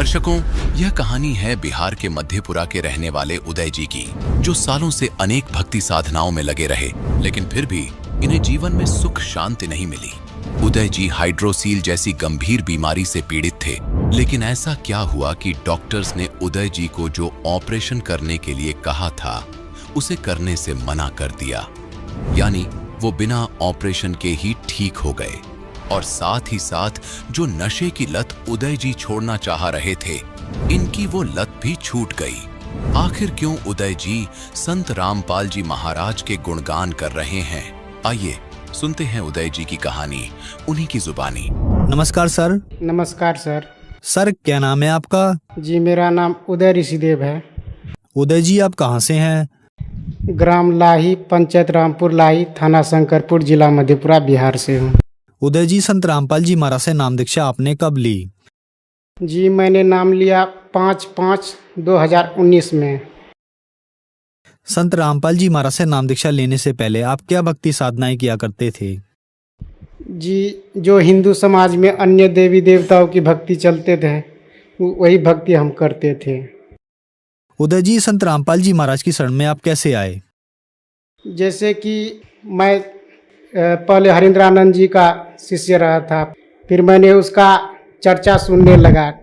दर्शकों, यह कहानी है बिहार के मधेपुरा के रहने वाले उदय जी की, जो सालों से अनेक भक्ति साधनाओं में लगे रहे, लेकिन फिर भी इन्हें जीवन में सुख शांति नहीं मिली। उदय जी हाइड्रोसील जैसी गंभीर बीमारी से पीड़ित थे, लेकिन ऐसा क्या हुआ कि डॉक्टर्स ने उदय जी को जो ऑपरेशन करने के लिए कहा था, उसे करने से मना कर दिया। यानी वो बिना ऑपरेशन के ही ठीक हो गए। और साथ ही साथ जो नशे की लत उदय जी छोड़ना चाह रहे थे, इनकी वो लत भी छूट गई। आखिर क्यों उदय जी संत रामपाल जी महाराज के गुणगान कर रहे हैं? आइए सुनते हैं उदय जी की कहानी उन्हीं की जुबानी। नमस्कार सर। नमस्कार सर। सर क्या नाम है आपका? जी मेरा नाम उदय ऋषिदेव है। उदय जी आप कहाँ से हैं? ग्राम लाही, पंचायत रामपुर लाही, थाना शंकरपुर, जिला मधेपुरा, बिहार से हूँ। उदय जी संत रामपाल जी महाराज से नाम दीक्षा आपने कब ली? जी मैंने नाम लिया 5/5/2019 में। संत रामपाल जी महाराज से नाम दीक्षा लेने से पहले आप क्या भक्ति साधनाएं किया करते थे? जी जो हिंदू समाज में अन्य देवी देवताओं की भक्ति चलते थे, वही भक्ति हम करते थे। उदय जी संत रामपाल जी महाराज की शरण में आप कैसे आए? जैसे कि मैं पहले हरिंद्रानंद जी का शिष्य रहा था, फिर मैंने उसका चर्चा सुनने लगा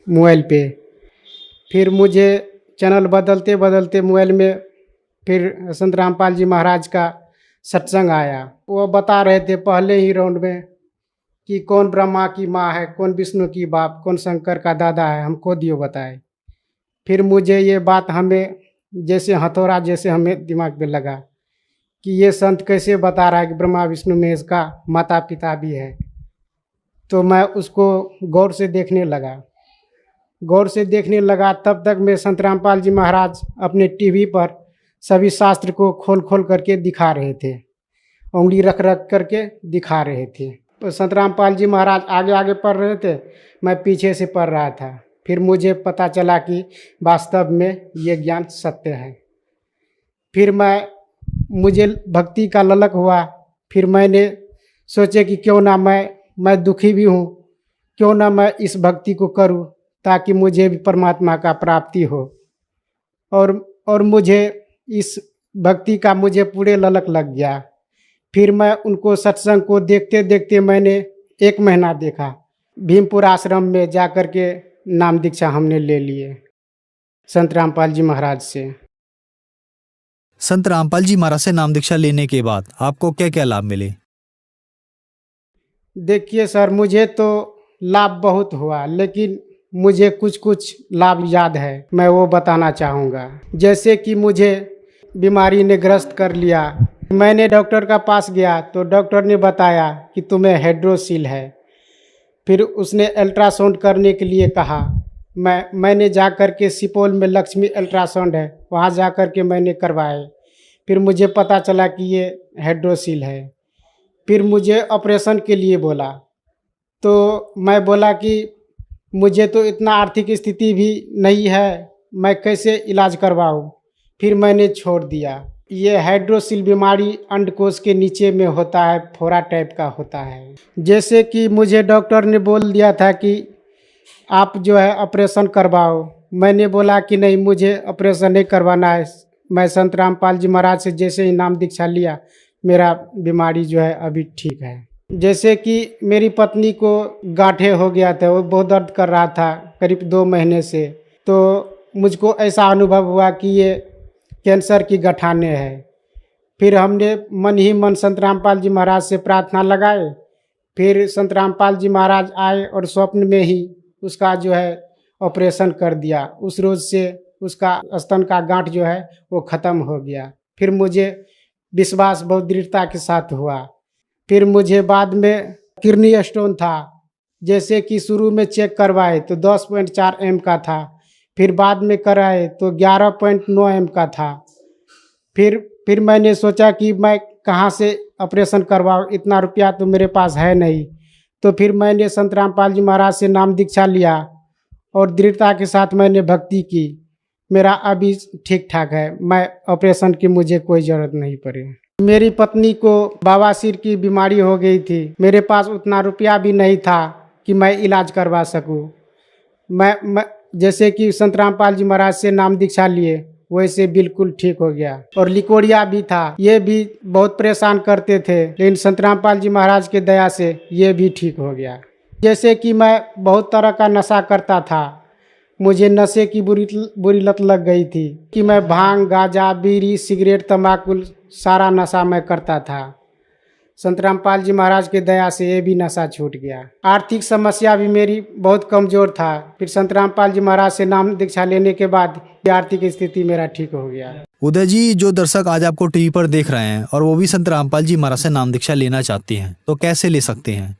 मोबाइल पे। फिर मुझे चैनल बदलते बदलते मोबाइल में फिर संत रामपाल जी महाराज का सत्संग आया। वो बता रहे थे पहले ही राउंड में कि कौन ब्रह्मा की माँ है, कौन विष्णु की बाप, कौन शंकर का दादा है, हमको दियो बताए। फिर मुझे ये बात हमें जैसे हथौड़ा जैसे हमें दिमाग में लगा कि ये संत कैसे बता रहा है कि ब्रह्मा विष्णु में इसका माता पिता भी है। तो मैं उसको गौर से देखने लगा। तब तक मैं संत रामपाल जी महाराज अपने टीवी पर सभी शास्त्र को खोल खोल करके दिखा रहे थे, उंगली रख रख करके दिखा रहे थे। तो संत रामपाल जी महाराज आगे आगे पढ़ रहे थे, मैं पीछे से पढ़ रहा था। फिर मुझे पता चला कि वास्तव में ये ज्ञान सत्य है। फिर मुझे भक्ति का ललक हुआ। फिर मैंने सोचे कि क्यों ना मैं दुखी भी हूँ, क्यों ना मैं इस भक्ति को करूँ ताकि मुझे भी परमात्मा का प्राप्ति हो। और मुझे इस भक्ति का मुझे पूरे ललक लग गया। फिर मैं उनको सत्संग को देखते देखते मैंने 1 महीना देखा। भीमपुर आश्रम में जा कर के नाम दीक्षा हमने ले लिए संत रामपाल जी महाराज से। संत रामपाल जी महाराज से नाम दीक्षा लेने के बाद आपको क्या क्या लाभ मिले? देखिए सर, मुझे तो लाभ बहुत हुआ, लेकिन मुझे कुछ कुछ लाभ याद है, मैं वो बताना चाहूँगा। जैसे कि मुझे बीमारी ने ग्रस्त कर लिया। मैंने डॉक्टर का पास गया तो डॉक्टर ने बताया कि तुम्हें हाइड्रोसील है। फिर उसने अल्ट्रासाउंड करने के लिए कहा। मैंने जा कर के सुपौल में लक्ष्मी अल्ट्रासाउंड है, वहाँ जा कर के मैंने करवाए। फिर मुझे पता चला कि ये हाइड्रोसील है। फिर मुझे ऑपरेशन के लिए बोला, तो मैं बोला कि मुझे तो इतना आर्थिक स्थिति भी नहीं है, मैं कैसे इलाज करवाऊँ। फिर मैंने छोड़ दिया। ये हाइड्रोसील बीमारी अंडकोश के नीचे में होता है, फोड़ा टाइप का होता है। जैसे कि मुझे डॉक्टर ने बोल दिया था कि आप जो है ऑपरेशन करवाओ। मैंने बोला कि नहीं, मुझे ऑपरेशन नहीं करवाना है। मैं संत रामपाल जी महाराज से जैसे ही नाम दीक्षा लिया, मेरा बीमारी जो है अभी ठीक है। जैसे कि मेरी पत्नी को गांठे हो गया था, वो बहुत दर्द कर रहा था करीब 2 महीने से। तो मुझको ऐसा अनुभव हुआ कि ये कैंसर की गठाने है। फिर हमने मन ही मन संत रामपाल जी महाराज से प्रार्थना लगाए। फिर संत रामपाल जी महाराज आए और स्वप्न में ही उसका जो है ऑपरेशन कर दिया। उस रोज़ से उसका स्तन का गांठ जो है वो ख़त्म हो गया। फिर मुझे विश्वास बहुत दृढ़ता के साथ हुआ। फिर मुझे बाद में किडनी स्टोन था। जैसे कि शुरू में चेक करवाए तो 10.4 एम का था, फिर बाद में कराए तो 11.9 एम का था। फिर मैंने सोचा कि मैं कहाँ से ऑपरेशन करवाऊँ, इतना रुपया तो मेरे पास है नहीं। तो फिर मैंने संत रामपाल जी महाराज से नाम दीक्षा लिया और दृढ़ता के साथ मैंने भक्ति की। मेरा अभी ठीक ठाक है, मैं ऑपरेशन की मुझे कोई ज़रूरत नहीं पड़ी। मेरी पत्नी को बवासीर की बीमारी हो गई थी। मेरे पास उतना रुपया भी नहीं था कि मैं इलाज करवा सकूं। मैं जैसे कि संत रामपाल जी महाराज से नाम दीक्षा लिए वैसे बिल्कुल ठीक हो गया। और लिकोड़िया भी था, ये भी बहुत परेशान करते थे, लेकिन संत रामपाल जी महाराज के दया से ये भी ठीक हो गया। जैसे कि मैं बहुत तरह का नशा करता था, मुझे नशे की बुरी लत लग गई थी कि मैं भांग, गांजा, बीड़ी, सिगरेट, तंबाकू सारा नशा मैं करता था। संत रामपाल जी महाराज के दया से ये भी नशा छूट गया। आर्थिक समस्या भी मेरी बहुत कमज़ोर था, फिर संत रामपाल जी महाराज से नाम दीक्षा लेने के बाद ये आर्थिक स्थिति मेरा ठीक हो गया। उदय जी, जो दर्शक आज आपको टीवी पर देख रहे हैं और वो भी संत रामपाल जी महाराज से नाम दीक्षा लेना चाहते हैं, तो कैसे ले सकते हैं?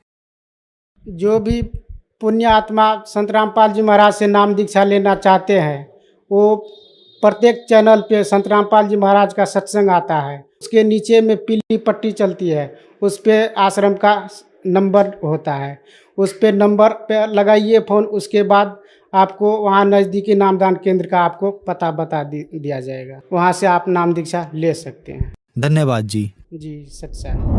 जो भी पुण्य आत्मा संत रामपाल जी महाराज से नाम दीक्षा लेना चाहते हैं, वो प्रत्येक चैनल पे संत रामपाल जी महाराज का सत्संग आता है, उसके नीचे में पीली पट्टी चलती है, उस पे आश्रम का नंबर होता है, उस पे नंबर पे लगाइए फ़ोन। उसके बाद आपको वहाँ नज़दीकी नामदान केंद्र का आपको पता बता दिया जाएगा, वहाँ से आप नाम दीक्षा ले सकते हैं। धन्यवाद जी। जी, सच्चा है।